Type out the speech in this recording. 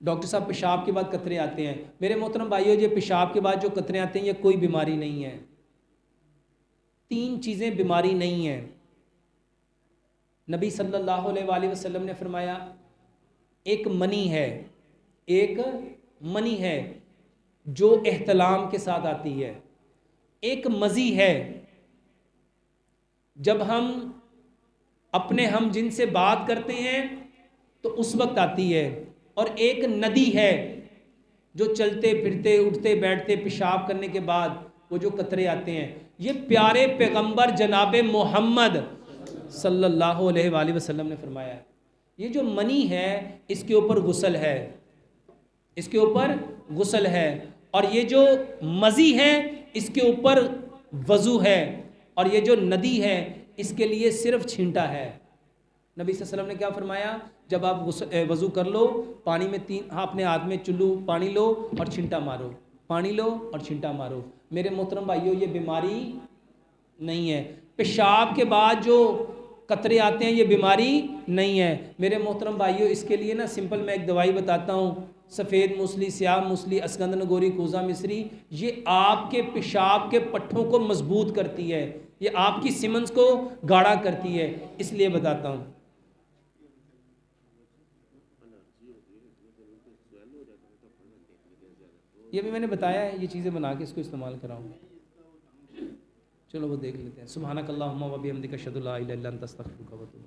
Doctor صاحب پیشاب کے بعد قطرے آتے ہیں، میرے محترم بھائیو یہ پیشاب کے بعد جو قطرے آتے ہیں یہ کوئی بیماری نہیں ہے، 3 چیزیں بیماری نہیں ہیں۔ نبی صلی اللہ علیہ وآلہ وسلم نے فرمایا ایک منی ہے، ایک منی ہے جو احتلام کے ساتھ آتی ہے، ایک مزی ہے جب ہم اپنے ہم جن سے بات کرتے ہیں تو اس وقت آتی ہے، اور ایک ندی ہے جو چلتے پھرتے اٹھتے بیٹھتے پیشاب کرنے کے بعد وہ جو قطرے آتے ہیں۔ یہ پیارے پیغمبر جناب محمد صلی اللہ علیہ وآلہ وسلم نے فرمایا ہے۔ یہ جو منی ہے اس کے اوپر غسل ہے، اس کے اوپر غسل ہے، اور یہ جو مزی ہے اس کے اوپر وضو ہے، اور یہ جو ندی ہے اس کے لیے صرف چھینٹا ہے۔ نبی صلی اللہ علیہ وسلم نے کیا فرمایا؟ جب آپ وضو کر لو، پانی میں اپنے ہاتھ میں چلو پانی لو اور چھینٹا مارو، پانی لو اور چھینٹا مارو۔ میرے محترم بھائیو یہ بیماری نہیں ہے۔ پیشاب کے بعد جو قطرے آتے ہیں یہ بیماری نہیں ہے میرے محترم بھائیو۔ اس کے لیے نا سمپل میں ایک دوائی بتاتا ہوں، سفید موسلی، سیاہ موسلی، اسکند نگوری، کوزہ مصری، یہ آپ کے پیشاب کے پٹھوں کو مضبوط کرتی ہے، یہ آپ کی سیمنز کو گاڑھا کرتی ہے، اس لیے بتاتا ہوں۔ یہ بھی میں نے بتایا ہے، یہ چیزیں بنا کے اس کو استعمال کراؤں۔ چلو وہ دیکھ لیتے ہیں۔ سبحانک اللہم و بحمدک اشہد ان لا الہ الا انت استغفرک و اتوب